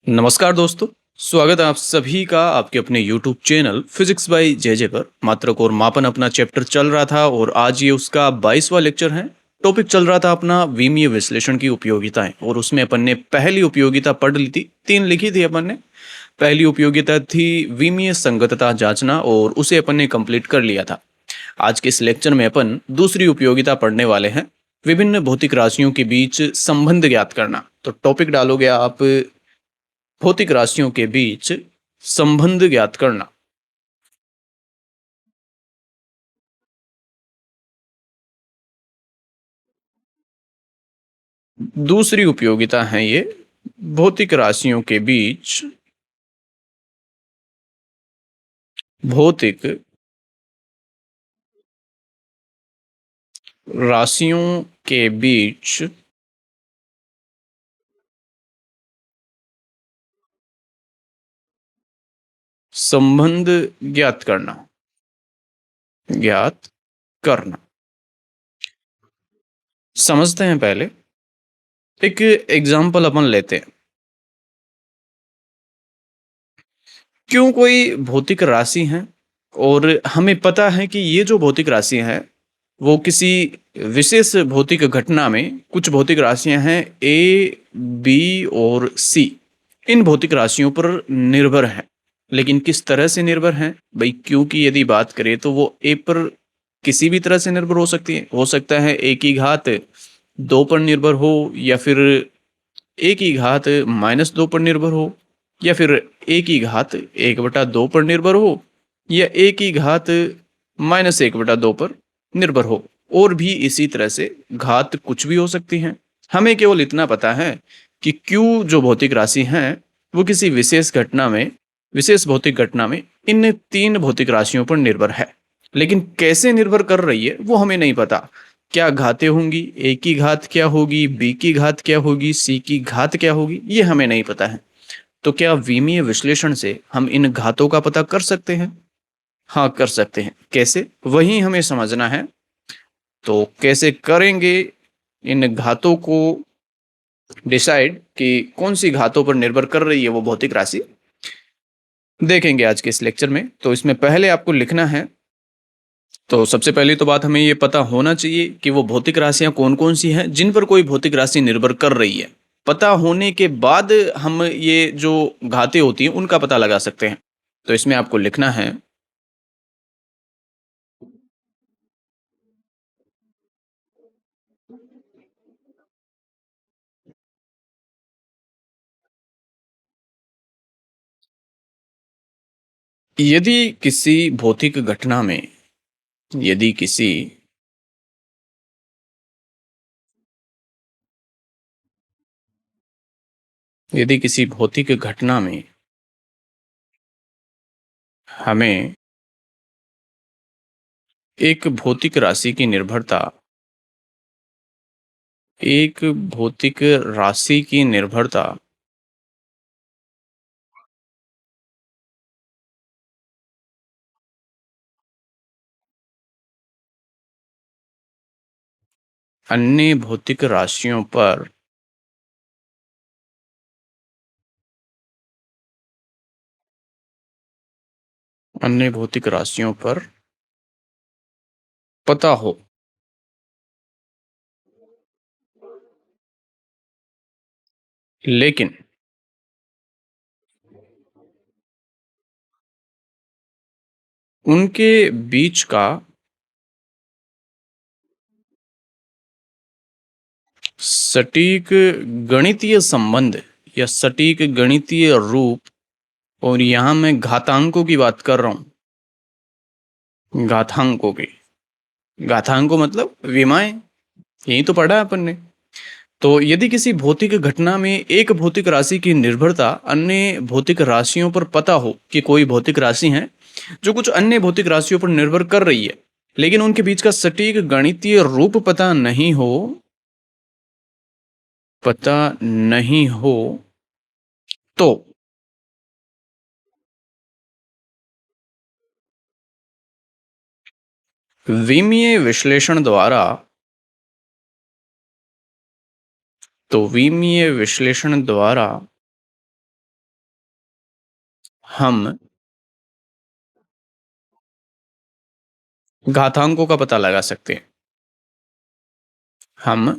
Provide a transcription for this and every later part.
नमस्कार दोस्तों, स्वागत है आप सभी का आपके अपने YouTube channel physics bye JJ पर। मात्रक और मापन अपना चैप्टर चल रहा था और आज ये उसका 22वां लेक्चर है। टॉपिक चल रहा था अपना विमीय विश्लेषण की उपयोगिताएं और उसमें अपन ने पहली उपयोगिता पढ़ ली थी, 3 लिखी थी अपन ने। पहली उपयोगिता थी विमीय संगतता जांचना और उसे अपन ने कंप्लीट कर लिया था। आज के इस लेक्चर में अपन दूसरी उपयोगिता पढ़ने वाले हैं, विभिन्न भौतिक राशियों के बीच संबंध ज्ञात करना। तो टॉपिक डालोगे आप, भौतिक राशियों के बीच संबंध ज्ञात करना। दूसरी उपयोगिता है ये, भौतिक राशियों के बीच भौतिक राशियों के बीच संबंध ज्ञात करना। ज्ञात करना समझते हैं। पहले एक एग्जाम्पल अपन लेते हैं। क्यों कोई भौतिक राशि है और हमें पता है कि ये जो भौतिक राशि है वो किसी विशेष भौतिक घटना में, कुछ भौतिक राशियां हैं ए, बी और सी, इन भौतिक राशियों पर निर्भर है। लेकिन किस तरह से निर्भर है भाई? क्योंकि यदि बात करें तो वो ए पर किसी भी तरह से निर्भर हो सकती है। हो सकता है ए की घात 2 पर निर्भर हो, या फिर ए की घात -2 पर निर्भर हो, या फिर ए की घात 1/2 पर निर्भर हो, या ए की घात -1/2 पर निर्भर हो। और भी इसी तरह से घात कुछ भी हो सकती हैं। हमें केवल इतना पता है कि क्यू जो भौतिक राशि है वो किसी विशेष भौतिक घटना में इन 3 भौतिक राशियों पर निर्भर है। लेकिन कैसे निर्भर कर रही है वो हमें नहीं पता। क्या घातें होंगी, ए की घात क्या होगी, बी की घात क्या होगी, सी की घात क्या होगी, ये हमें नहीं पता है। तो क्या विमीय विश्लेषण से हम इन घातों का पता कर सकते हैं? हाँ, कर सकते हैं। कैसे, वही हमें समझना है। तो कैसे करेंगे इन घातों को डिसाइड कि कौन सी घातों पर निर्भर कर रही है वो भौतिक राशि, देखेंगे आज के इस लेक्चर में। तो इसमें पहले आपको लिखना है। तो सबसे पहली तो बात हमें ये पता होना चाहिए कि वो भौतिक राशियां कौन कौन सी हैं जिन पर कोई भौतिक राशि निर्भर कर रही है। पता होने के बाद हम ये जो घातें होती हैं उनका पता लगा सकते हैं। तो इसमें आपको लिखना है, यदि किसी भौतिक घटना में, यदि किसी यदि किसी भौतिक घटना में हमें एक भौतिक राशि की निर्भरता, एक भौतिक राशि की निर्भरता अन्य भौतिक राशियों पर अन्य भौतिक राशियों पर पता हो, लेकिन उनके बीच का सटीक गणितीय संबंध या सटीक गणितीय रूप, और यहां मैं घातांकों की बात कर रहा हूं, घातांकों की। घातांकों मतलब विमाएं, यही तो पढ़ा है अपन ने। तो यदि किसी भौतिक घटना में एक भौतिक राशि की निर्भरता अन्य भौतिक राशियों पर पता हो कि कोई भौतिक राशि है जो कुछ अन्य भौतिक राशियों पर निर्भर कर रही है, लेकिन उनके बीच का सटीक गणितीय रूप पता नहीं हो, तो विमीय विश्लेषण द्वारा विमीय विश्लेषण द्वारा, हम घातांकों का पता लगा सकते हैं। हम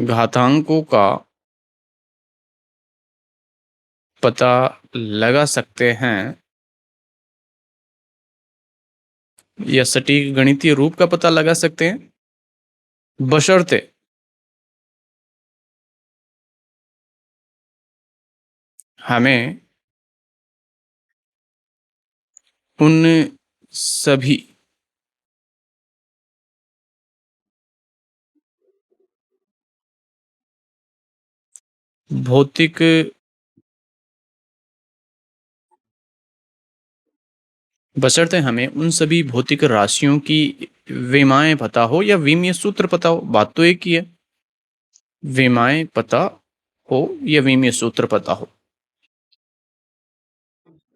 घातांकों का पता लगा सकते हैं या सटीक गणितीय रूप का पता लगा सकते हैं, बशर्ते हमें उन सभी भौतिक बशर्ते हमें उन सभी भौतिक राशियों की विमाएं पता हो या विमीय सूत्र पता हो, बात तो एक ही है। विमाएं पता हो या विमीय सूत्र पता हो,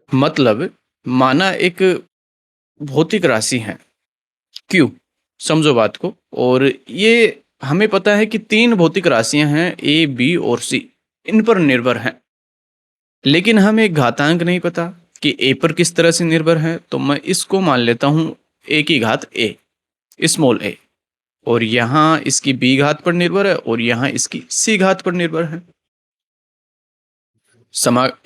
मतलब माना एक भौतिक राशि है क्यू, समझो बात को। और ये हमें पता है कि तीन भौतिक राशियां हैं ए बी और सी, इन पर निर्भर हैं। लेकिन हमें एक घातांक नहीं पता कि ए पर किस तरह से निर्भर है, तो मैं इसको मान लेता हूं ए की घात ए, स्मॉल ए। और यहाँ इसकी बी घात पर निर्भर है और यहाँ इसकी सी घात पर निर्भर है।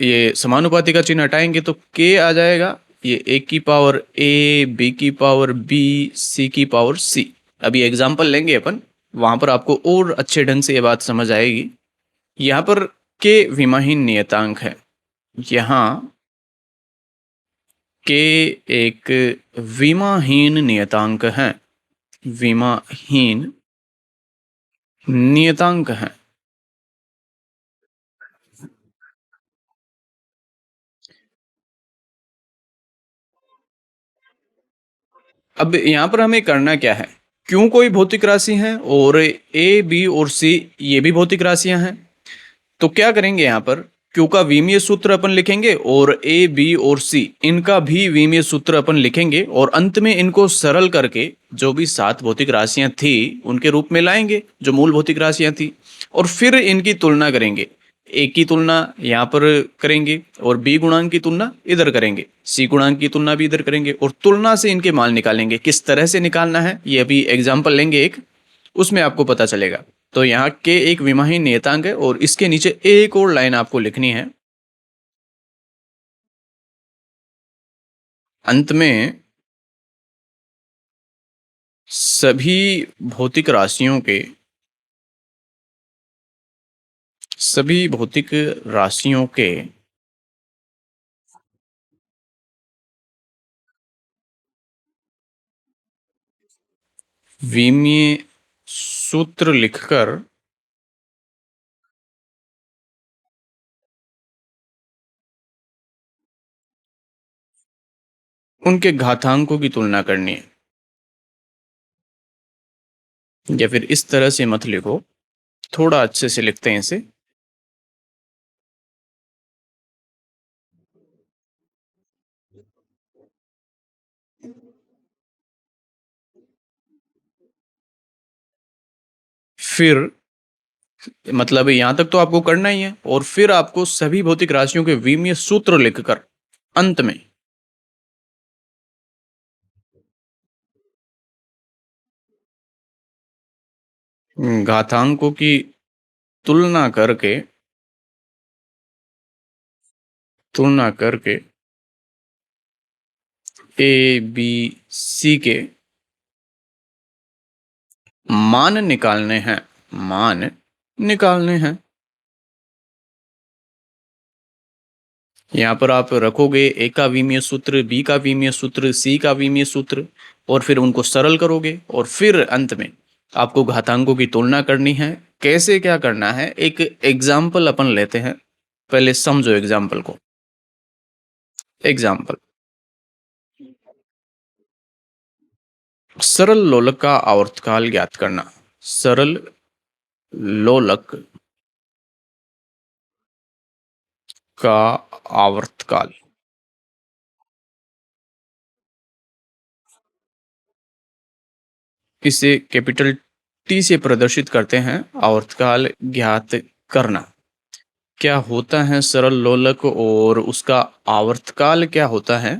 ये समानुपाती का चिन्ह हटाएंगे तो के आ जाएगा, ये ए की पावर ए, बी की पावर बी, सी की पावर सी। अभी एग्जाम्पल लेंगे अपन, वहां पर आपको और अच्छे ढंग से ये बात समझ आएगी। यहाँ पर के विमाहीन नियतांक है, यहाँ के एक विमाहीन नियतांक है, विमाहीन नियतांक है। अब यहाँ पर हमें करना क्या है, क्यों कोई भौतिक राशि है और ए बी और सी ये भी भौतिक राशियां हैं, तो क्या करेंगे यहाँ पर क्यू का विमीय सूत्र अपन लिखेंगे और ए बी और सी इनका भी विमीय सूत्र अपन लिखेंगे और अंत में इनको सरल करके जो भी सात भौतिक राशियां थी उनके रूप में लाएंगे जो मूल भौतिक राशियां थी, और फिर इनकी तुलना करेंगे। ए की तुलना यहाँ पर करेंगे और बी गुणांक की तुलना इधर करेंगे, सी गुणांक की तुलना भी इधर करेंगे और तुलना से इनके मान निकालेंगे। किस तरह से निकालना है ये अभी एग्जाम्पल लेंगे एक, उसमें आपको पता चलेगा। तो यहाँ के एक विमाहीन नियतांक है और इसके नीचे एक और लाइन आपको लिखनी है। अंत में सभी भौतिक राशियों के सभी भौतिक राशियों के विमीय सूत्र लिखकर उनके घातांकों की तुलना करनी है। या फिर इस तरह से मत लिखो, थोड़ा अच्छे से लिखते हैं इसे। फिर मतलब यहां तक तो आपको करना ही है, और फिर आपको सभी भौतिक राशियों के विमीय सूत्र लिखकर अंत में घातांकों की तुलना करके तुलना करके ए बी सी के मान निकालने हैं, मान निकालने हैं। यहाँ पर आप रखोगे ए का विमीय सूत्र, बी का विमीय सूत्र, सी का विमीय सूत्र, और फिर उनको सरल करोगे और फिर अंत में आपको घातांकों की तुलना करनी है। कैसे क्या करना है, एक एग्जाम्पल अपन लेते हैं, पहले समझो एग्जाम्पल को। एग्जाम्पल, सरल लोलक का आवर्तकाल ज्ञात करना। सरल लोलक का आवर्तकाल, इसे कैपिटल टी से प्रदर्शित करते हैं, आवर्तकाल ज्ञात करना। क्या होता है सरल लोलक और उसका आवर्तकाल क्या होता है?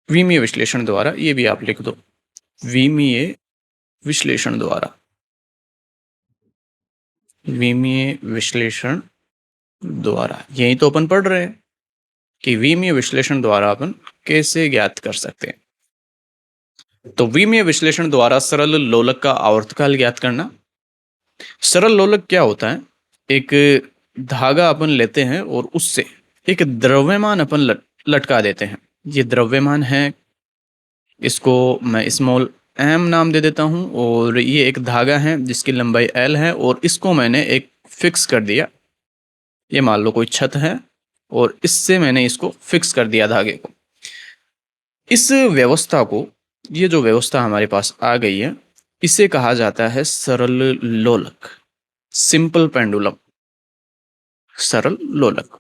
विमीय विश्लेषण द्वारा, ये भी आप लिख दो। विमीय विश्लेषण द्वारा, विमीय विश्लेषण द्वारा, यही तो अपन पढ़ रहे हैं कि विमीय विश्लेषण द्वारा अपन कैसे ज्ञात कर सकते हैं। तो विमीय विश्लेषण द्वारा सरल लोलक का आवर्तकाल ज्ञात करना। सरल लोलक क्या होता है? एक धागा अपन लेते हैं और उससे एक द्रव्यमान अपन लटका देते हैं। ये द्रव्यमान है, इसको मैं स्मॉल एम नाम दे देता हूँ, और ये एक धागा है जिसकी लंबाई एल है, और इसको मैंने एक फिक्स कर दिया। ये मान लो कोई छत है और इससे मैंने इसको फिक्स कर दिया धागे को। इस व्यवस्था को, ये जो व्यवस्था हमारे पास आ गई है, इसे कहा जाता है सरल लोलक, सिंपल पेंडुलम, सरल लोलक।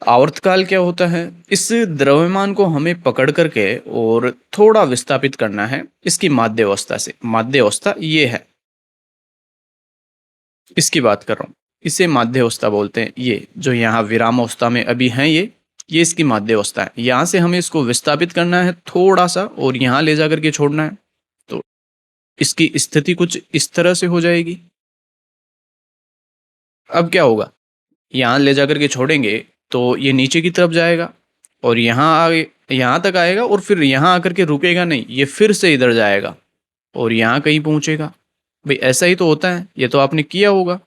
आवर्तकाल क्या होता है? इस द्रव्यमान को हमें पकड़ करके और थोड़ा विस्थापित करना है इसकी माध्य अवस्था से। माध्य अवस्था ये है, इसकी बात कर रहा हूँ, इसे माध्य अवस्था बोलते हैं। ये जो यहाँ विराम अवस्था में अभी है, ये इसकी माध्य अवस्था है। यहाँ से हमें इसको विस्थापित करना है थोड़ा सा और यहाँ ले जाकर के छोड़ना है। तो इसकी स्थिति कुछ इस तरह से हो जाएगी। अब क्या होगा? यहाँ ले जाकर के छोड़ेंगे तो ये नीचे की तरफ जाएगा और यहाँ आगे, यहाँ तक आएगा और फिर यहाँ आकर के रुकेगा नहीं, ये फिर से इधर जाएगा और यहाँ कहीं पहुंचेगा। भाई ऐसा ही तो होता है, ये तो आपने किया होगा।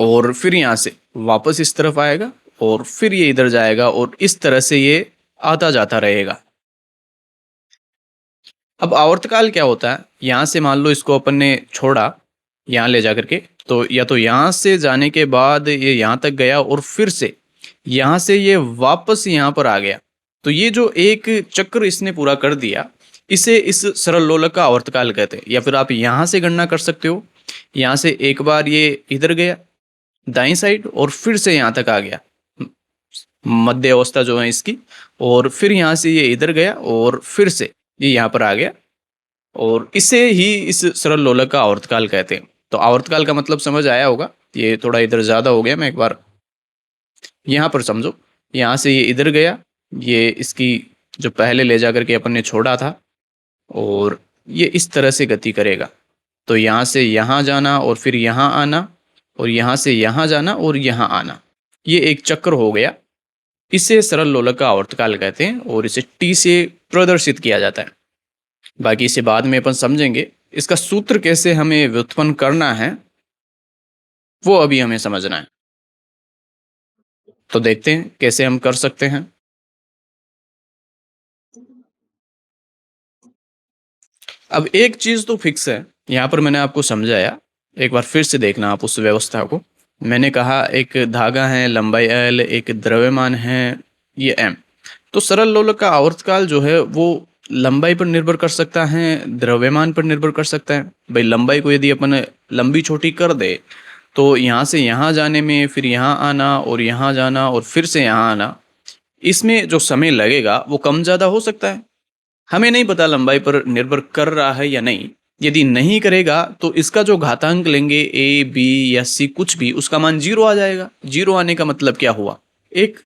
और फिर यहाँ से वापस इस तरफ आएगा और फिर ये इधर जाएगा और इस तरह से ये आता जाता रहेगा। अब आवर्तकाल क्या होता है? यहाँ से मान लो इसको अपन ने छोड़ा यहाँ ले जाकर के, तो या तो यहाँ से जाने के बाद ये यहाँ तक गया और फिर से यहाँ से ये वापस यहाँ पर आ गया। तो ये जो एक चक्र इसने पूरा कर दिया, इसे इस सरल लोलक का आवर्तकाल कहते हैं। या फिर आप यहाँ से गणना कर सकते हो, यहाँ से एक बार ये इधर गया दाईं साइड और फिर से यहाँ तक आ गया, मध्य अवस्था जो है इसकी, और फिर यहाँ से ये इधर गया और फिर से ये यहाँ पर आ गया, और इसे ही इस सरल लोलक का आवर्तकाल कहते हैं। तो आवर्तकाल का मतलब समझ आया होगा। ये थोड़ा इधर ज़्यादा हो गया, मैं एक बार यहाँ पर समझो। यहाँ से ये इधर गया, ये इसकी जो पहले ले जा करके अपन ने छोड़ा था, और ये इस तरह से गति करेगा। तो यहाँ से यहाँ जाना और फिर यहाँ आना, और यहाँ से यहाँ जाना और यहाँ आना, ये एक चक्र हो गया। इसे सरल लोलक का आवर्तकाल कहते हैं और इसे टी से प्रदर्शित किया जाता है। बाकी इसे बाद में अपन समझेंगे। इसका सूत्र कैसे हमें व्युत्पन्न करना है वो अभी हमें समझना है। तो देखते हैं कैसे हम कर सकते हैं। अब एक चीज तो फिक्स है, यहाँ पर मैंने आपको समझाया, एक बार फिर से देखना आप उस व्यवस्था को। मैंने कहा एक धागा है, लंबाई एल, एक द्रव्यमान है ये एम। तो सरल लोलक का आवर्तकाल जो है वो लंबाई पर निर्भर कर सकता है, द्रव्यमान पर निर्भर कर सकता है। भाई लंबाई को यदि अपन लंबी छोटी कर दे तो यहाँ से यहाँ जाने में, फिर यहाँ आना और यहाँ जाना और फिर से यहाँ आना, इसमें जो समय लगेगा वो कम ज़्यादा हो सकता है। हमें नहीं पता लंबाई पर निर्भर कर रहा है या नहीं। यदि नहीं करेगा तो इसका जो घातांक लेंगे ए बी या सी कुछ भी, उसका मान जीरो आ जाएगा। जीरो आने का मतलब क्या हुआ? एक।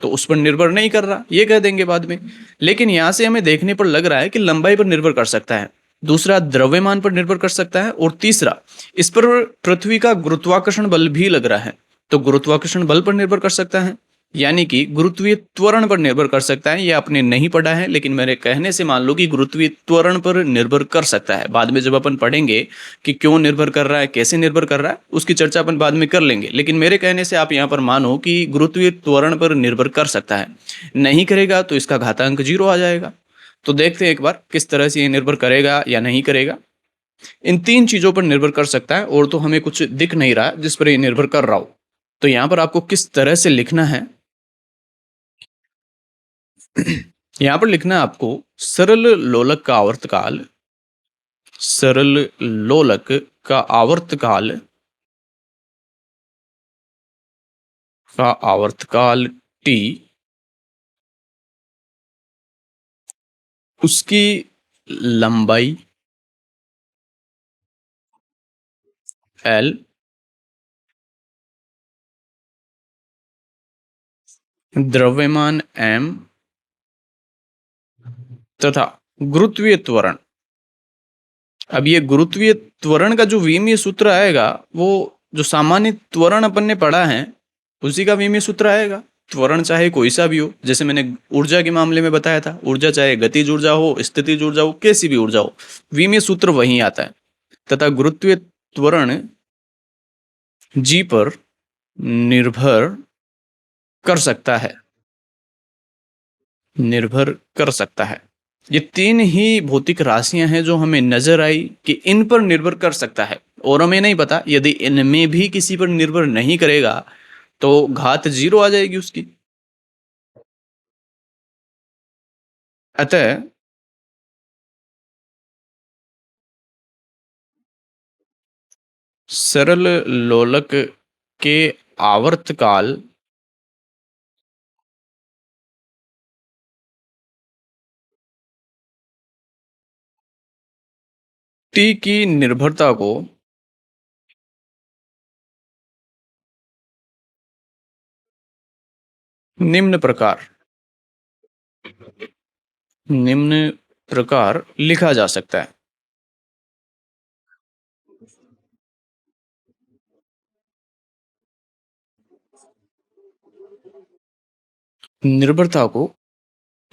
तो उस पर निर्भर नहीं कर रहा, ये कह देंगे बाद में। लेकिन यहां से हमें देखने पर लग रहा है कि लंबाई पर निर्भर कर सकता है, दूसरा द्रव्यमान पर निर्भर कर सकता है, और तीसरा इस पर पृथ्वी का गुरुत्वाकर्षण बल भी लग रहा है। तो गुरुत्वाकर्षण बल पर निर्भर कर सकता है, यानी कि गुरुत्वीय त्वरण पर निर्भर कर सकता है। ये आपने नहीं पढ़ा है, लेकिन मेरे कहने से मान लो कि गुरुत्वीय त्वरण पर निर्भर कर सकता है। बाद में जब अपन पढ़ेंगे कि क्यों निर्भर कर रहा है, कैसे निर्भर कर रहा है, उसकी चर्चा अपन बाद में कर लेंगे। लेकिन मेरे कहने से आप यहाँ पर मानो कि गुरुत्वीय त्वरण पर निर्भर कर सकता है। नहीं करेगा तो इसका घातांक जीरो आ जाएगा। तो देखते हैं एक बार किस तरह से ये निर्भर करेगा या नहीं करेगा। इन तीन चीजों पर निर्भर कर सकता है, और तो हमें कुछ दिख नहीं रहा जिस पर ये निर्भर कर रहा हो। तो यहाँ पर आपको किस तरह से लिखना है, यहां पर लिखना है आपको सरल लोलक का आवर्तकाल, सरल लोलक का आवर्तकाल, का आवर्तकाल टी, उसकी लंबाई एल द्रव्यमान एम तथा गुरुत्वीय त्वरण। अब ये गुरुत्वीय त्वरण का जो विमीय सूत्र आएगा वो जो सामान्य त्वरण अपन ने पढ़ा है उसी का विमीय सूत्र आएगा। त्वरण चाहे कोई सा भी हो, जैसे मैंने ऊर्जा के मामले में बताया था, ऊर्जा चाहे गतिज ऊर्जा हो, स्थितिज ऊर्जा हो, कैसी भी ऊर्जा हो, विमीय सूत्र वही आता है। तथा गुरुत्वीय त्वरण जी पर निर्भर कर सकता है, निर्भर कर सकता है। ये तीन ही भौतिक राशियां हैं जो हमें नजर आई कि इन पर निर्भर कर सकता है, और हमें नहीं पता यदि इनमें भी किसी पर निर्भर नहीं करेगा तो घात 0 आ जाएगी उसकी। अतः सरल लोलक के आवर्तकाल टी की निर्भरता को निम्न प्रकार निम्न प्रकार लिखा जा सकता है। निर्भरता को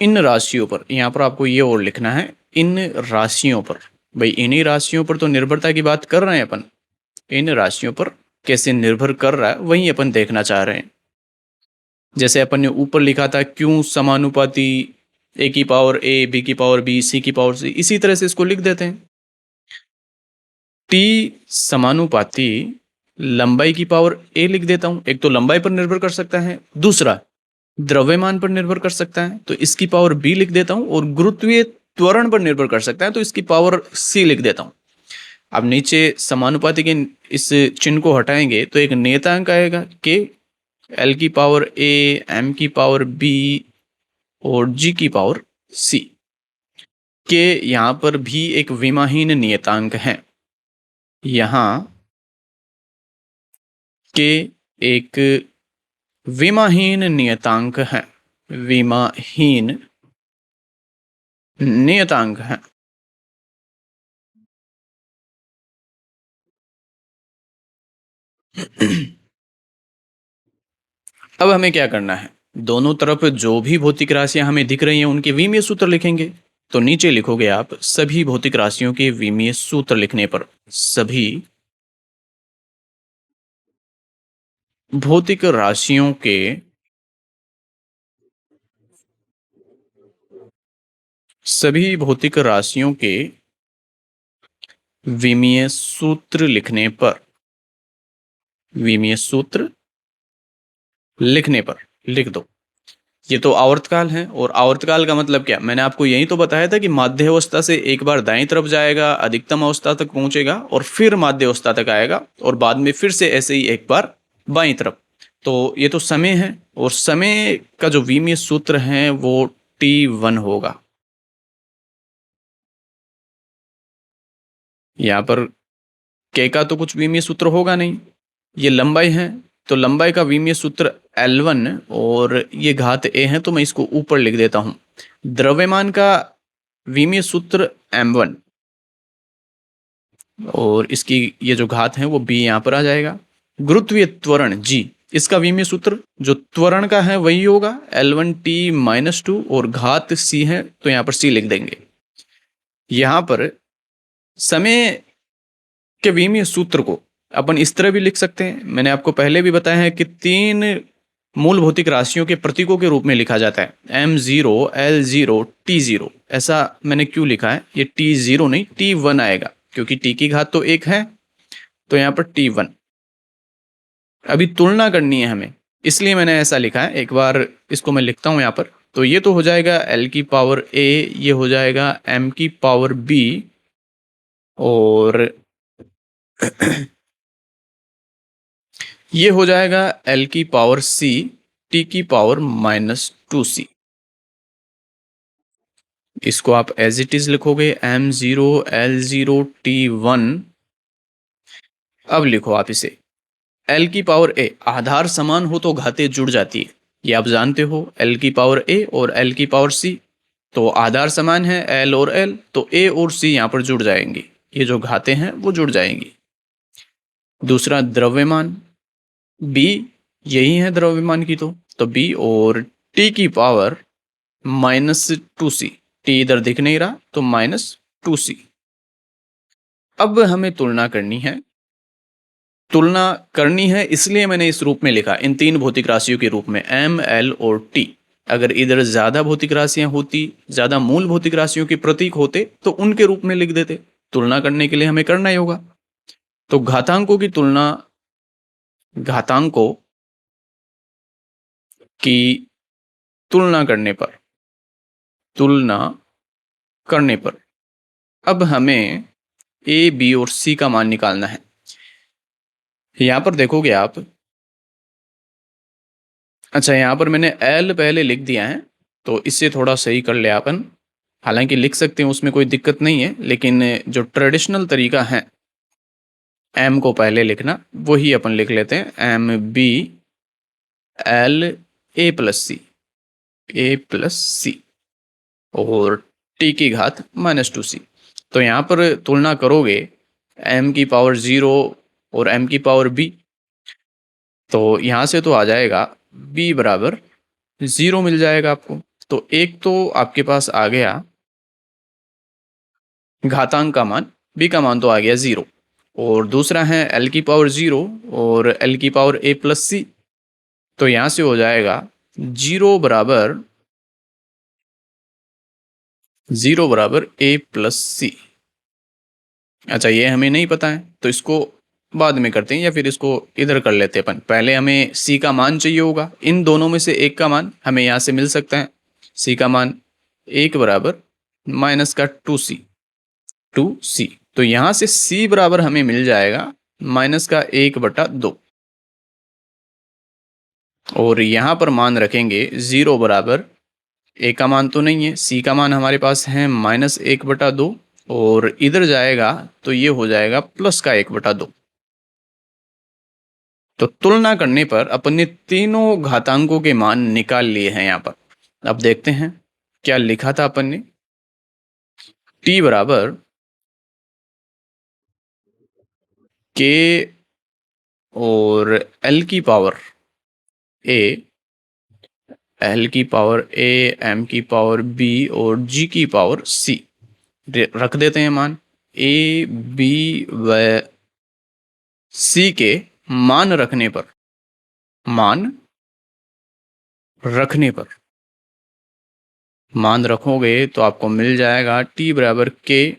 इन राशियों पर, यहाँ पर आपको ये और लिखना है, इन राशियों पर। भाई इन्हीं राशियों पर तो निर्भरता की बात कर रहे हैं अपन, इन राशियों पर कैसे निर्भर कर रहा है वही अपन देखना चाह रहे हैं। जैसे अपन ने ऊपर लिखा था क्यों समानुपाती ए की पावर ए, बी की पावर बी, सी की पावर सी, इसी तरह से इसको लिख देते हैं। टी समानुपाती लंबाई की पावर ए लिख देता हूं। एक तो लंबाई पर निर्भर कर सकता है, दूसरा द्रव्यमान पर निर्भर कर सकता है तो इसकी पावर बी लिख देता हूं, और गुरुत्वीय त्वरण पर निर्भर कर सकता है तो इसकी पावर सी लिख देता हूं। अब नीचे समानुपाती के इस चिन्ह को हटाएंगे तो एक नियतांक आएगा के, एल की पावर ए, एम की पावर बी और जी की पावर सी। के यहाँ पर भी एक विमाहीन नियतांक है। यहाँ के एक विमाहीन नियतांक है, विमाहीन नियतांक है। अब हमें क्या करना है, दोनों तरफ जो भी भौतिक राशियां हमें दिख रही हैं उनके विमीय सूत्र लिखेंगे। तो नीचे लिखोगे आप सभी भौतिक राशियों के विमीय सूत्र लिखने पर, सभी भौतिक राशियों के सभी भौतिक राशियों के विमीय सूत्र लिखने पर, विमीय सूत्र लिखने पर लिख दो। ये तो आवर्तकाल है, और आवर्तकाल का मतलब क्या, मैंने आपको यही तो बताया था कि माध्य अवस्था से एक बार दाईं तरफ जाएगा, अधिकतम अवस्था तक पहुंचेगा और फिर माध्य अवस्था तक आएगा, और बाद में फिर से ऐसे ही एक बार बाईं तरफ। तो ये तो समय है, और समय का जो विमीय सूत्र है वो T1 होगा। यहाँ पर के का तो कुछ विमीय सूत्र होगा नहीं, ये लंबाई है तो लंबाई का विमीय सूत्र L1, और ये घात a है तो मैं इसको ऊपर लिख देता हूं। द्रव्यमान का विमीय सूत्र m1, और इसकी ये जो घात है वो b यहाँ पर आ जाएगा। गुरुत्वीय त्वरण g, इसका विमीय सूत्र जो त्वरण का है वही होगा, L1T-2, और घात c है तो यहाँ पर c लिख देंगे। यहाँ पर समय के विमीय सूत्र को अपन इस तरह भी लिख सकते हैं, मैंने आपको पहले भी बताया है कि तीन मूल भौतिक राशियों के प्रतीकों के रूप में लिखा जाता है, m0, L0, T0। ऐसा मैंने क्यों लिखा है, ये T0 नहीं T1 आएगा, क्योंकि T की घात तो 1 है तो यहाँ पर T1। अभी तुलना करनी है हमें, इसलिए मैंने ऐसा लिखा है। एक बार इसको मैं लिखता हूँ यहाँ पर, तो ये तो हो जाएगा L की पावर A, ये हो जाएगा M की पावर B, और ये हो जाएगा L की पावर C, T की पावर -2C। इसको आप एज इट इज लिखोगे, M0, L0, T1। अब लिखो आप इसे, एल की पावर ए, आधार समान हो तो घातें जुड़ जाती है, ये आप जानते हो, एल की पावर ए और एल की पावर सी, तो आधार समान है एल और एल, तो ए और सी यहाँ पर जुड़ जाएंगी, ये जो घातें हैं वो जुड़ जाएंगी। दूसरा द्रव्यमान बी, यही है द्रव्यमान की, तो बी और टी की पावर -2c, टी इधर दिख नहीं रहा तो -2c। अब हमें तुलना करनी है, इसलिए मैंने इस रूप में लिखा, इन तीन भौतिक राशियों के रूप में, एम एल और टी। अगर इधर ज्यादा भौतिक राशियां होती, ज्यादा मूल भौतिक राशियों के प्रतीक होते, तो उनके रूप में लिख देते। तुलना करने के लिए हमें करना ही होगा। तो घातांकों की तुलना करने पर अब हमें ए बी और सी का मान निकालना है। यहां पर देखोगे आप, अच्छा यहां पर मैंने एल पहले लिख दिया है, तो इससे थोड़ा सही कर ले अपन। हालांकि लिख सकते हैं, उसमें कोई दिक्कत नहीं है, लेकिन जो ट्रेडिशनल तरीका है एम को पहले लिखना, वही अपन लिख लेते हैं, M B L A plus C और टी की घात -2c। तो यहाँ पर तुलना करोगे m की पावर 0 और m की पावर b, तो यहाँ से तो आ जाएगा b बराबर 0 मिल जाएगा आपको। तो एक तो आपके पास आ गया घातांक का मान, b का मान तो आ गया 0, और दूसरा है l की पावर 0 और l की पावर a+c, तो यहाँ से हो जाएगा 0 बराबर a+c। अच्छा ये हमें नहीं पता है, तो इसको बाद में करते हैं, या फिर इसको इधर कर लेते हैं अपन। पहले हमें c का मान चाहिए होगा, इन दोनों में से एक का मान हमें यहाँ से मिल सकता है। c का मान 1 बराबर -2c, तो यहाँ से c बराबर हमें मिल जाएगा -1/2, और यहाँ पर मान रखेंगे 0 बराबर, a का मान तो नहीं है, c का मान हमारे पास है -1/2, और इधर जाएगा तो ये हो जाएगा +1/2। तो तुलना करने पर अपन ने तीनों घातांकों के मान निकाल लिए हैं यहाँ पर। अब देखते हैं क्या लिखा था अपन ने। t बराबर k और l की पावर a, l की पावर a, m की पावर b और g की पावर c रख देते हैं मान। a, b व c के मान रखने पर मान रखोगे तो आपको मिल जाएगा t बराबर k,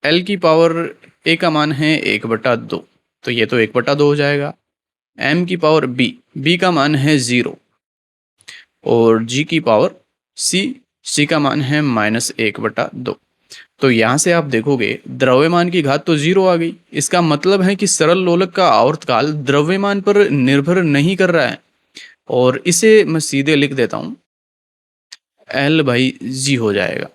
l की पावर a का मान है 1/2, तो ये तो 1/2 हो जाएगा। m की पावर b का मान है 0, और g की पावर c का मान है -1/2। तो यहाँ से आप देखोगे द्रव्यमान की घात तो 0 आ गई। इसका मतलब है कि सरल लोलक का आवर्तकाल द्रव्यमान पर निर्भर नहीं कर रहा है, और इसे मैं सीधे लिख देता हूँ, L/G हो जाएगा।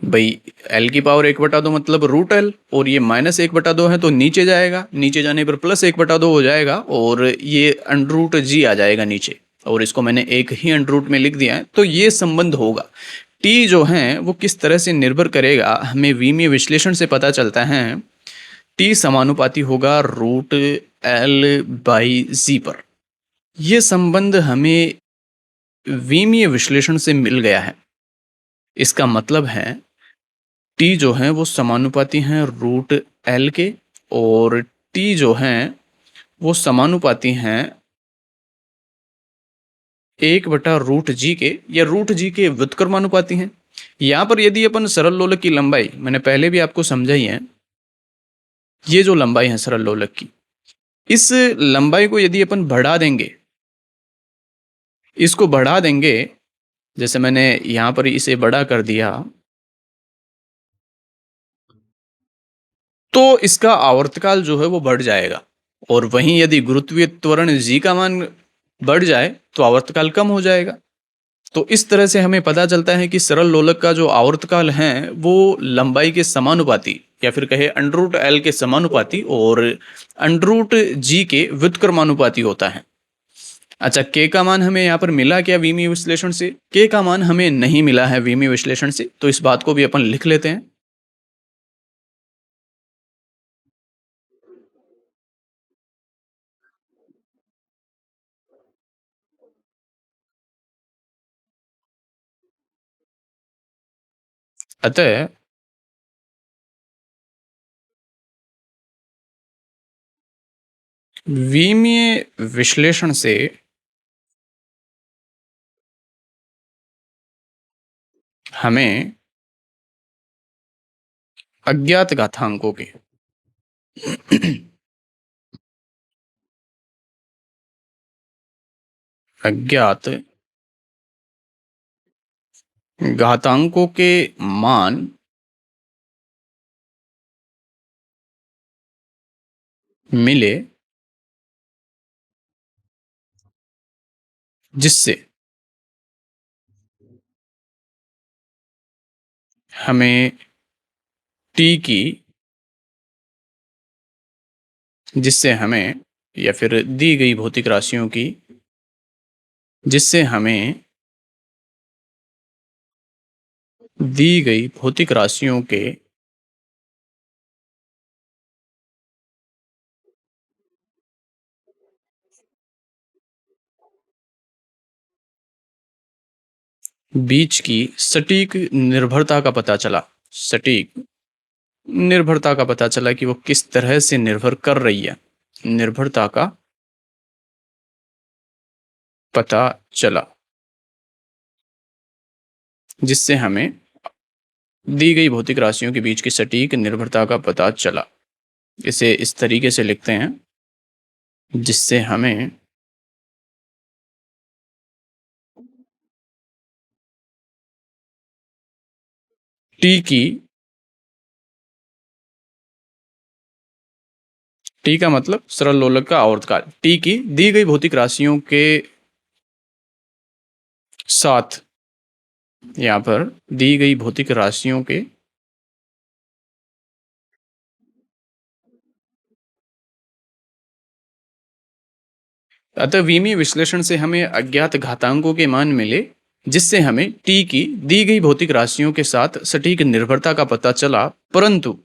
भाई L की पावर 1/2 मतलब √L, और ये -1/2 है, तो नीचे जाएगा, नीचे जाने पर +1/2 हो जाएगा, और ये √G आ जाएगा नीचे, और इसको मैंने एक ही √ में लिख दिया है। तो ये संबंध होगा। T जो है वो किस तरह से निर्भर करेगा, हमें विमीय विश्लेषण से पता चलता है। T समानुपाती होगा √L/G पर। यह संबंध हमें विमीय विश्लेषण से मिल गया है। इसका मतलब है T जो है वो समानुपाती हैं √L के, और T जो है वो समानुपाती हैं 1/√G के, या √G के व्युत्क्रमानुपाती हैं। यहाँ पर यदि अपन सरल लोलक की लंबाई, मैंने पहले भी आपको समझाई है, ये जो लंबाई है सरल लोलक की, इस लंबाई को यदि अपन बढ़ा देंगे, इसको बढ़ा देंगे, जैसे मैंने यहाँ पर इसे बड़ा कर दिया, तो इसका आवर्तकाल जो है वो बढ़ जाएगा। और वहीं यदि गुरुत्वीय त्वरण g का मान बढ़ जाए तो आवर्तकाल कम हो जाएगा। तो इस तरह से हमें पता चलता है कि सरल लोलक का जो आवर्तकाल है वो लंबाई के समानुपाती या फिर कहे अंडर रूट एल के समानुपाती और अंडर रूट जी के व्युत्क्रमानुपाती होता है। अच्छा, के का मान हमें यहाँ पर मिला क्या विमीय विश्लेषण से? के का मान हमें नहीं मिला है विमीय विश्लेषण से, तो इस बात को भी अपन लिख लेते हैं। अतः विमीय विश्लेषण से हमें अज्ञात घातांकों के अज्ञात घातांकों के मान मिले, जिससे हमें टी की जिससे हमें या फिर दी गई भौतिक राशियों की जिससे हमें दी गई भौतिक राशियों के बीच की सटीक निर्भरता का पता चला। सटीक निर्भरता का पता चला कि वो किस तरह से निर्भर कर रही है, निर्भरता का पता चला, जिससे हमें दी गई भौतिक राशियों के बीच की सटीक निर्भरता का पता चला। इसे इस तरीके से लिखते हैं, जिससे हमें टी की टी का मतलब सरल लोलक का आवर्तकाल, टी की दी गई भौतिक राशियों के साथ, यहाँ पर दी गई भौतिक राशियों के अतः विमीय विश्लेषण से हमें अज्ञात घातांकों के मान मिले, जिससे हमें टी की दी गई भौतिक राशियों के साथ सटीक निर्भरता का पता चला, परंतु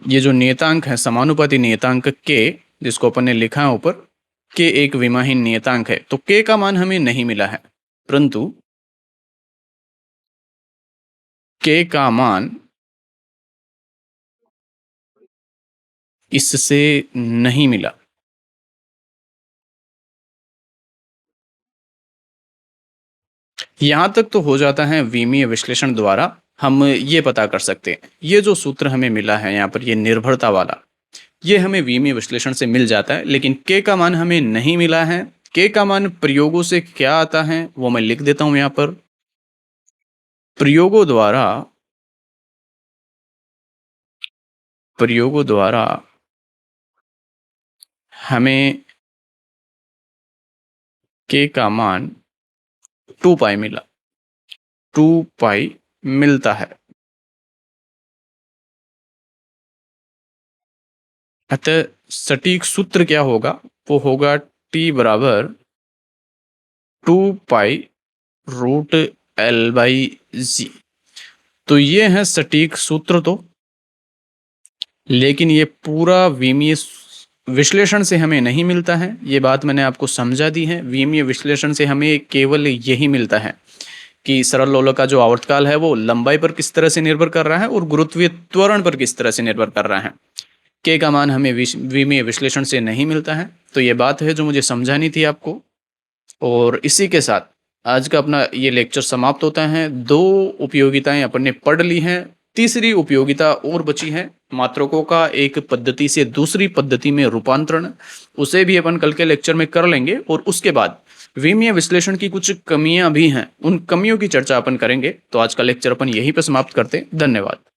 ये जो नियतांक है समानुपाती नियतांक के, जिसको अपन ने लिखा है ऊपर, के एक विमाहीन नियतांक है, तो के का मान हमें नहीं मिला है, परंतु के का मान इससे नहीं मिला। यहां तक तो हो जाता है विमीय विश्लेषण द्वारा हम ये पता कर सकते हैं, ये जो सूत्र हमें मिला है यहाँ पर, ये निर्भरता वाला, ये हमें विमीय विश्लेषण से मिल जाता है, लेकिन के का मान हमें नहीं मिला है। के का मान प्रयोगों से क्या आता है वो मैं लिख देता हूं यहाँ पर। प्रयोगों द्वारा प्रयोगों द्वारा हमें के का मान 2 पाई मिला, 2 पाई मिलता है। अतः सटीक सूत्र क्या होगा? वो होगा टी बराबर 2 पाई रूट एल बाई जी। तो ये है सटीक सूत्र, तो लेकिन ये पूरा विमीय विश्लेषण से हमें नहीं मिलता है, ये बात मैंने आपको समझा दी है। विमीय विश्लेषण से हमें केवल यही मिलता है कि सरल लोलक का जो आवर्तकाल है वो लंबाई पर किस तरह से निर्भर कर रहा है और गुरुत्वीय त्वरण पर किस तरह से निर्भर कर रहा है। के का मान हमें विमीय विश्लेषण से नहीं मिलता है। तो ये बात है जो मुझे समझानी थी आपको, और इसी के साथ आज का अपना ये लेक्चर समाप्त होता है। 2 उपयोगिताएं अपन ने पढ़ ली हैं, तीसरी उपयोगिता और बची है, मात्रकों का एक पद्धति से दूसरी पद्धति में रूपांतरण। उसे भी अपन कल के लेक्चर में कर लेंगे, और उसके बाद विमीय विश्लेषण की कुछ कमियां भी हैं, उन कमियों की चर्चा अपन करेंगे। तो आज का लेक्चर अपन यहीं पर समाप्त करते हैं। धन्यवाद।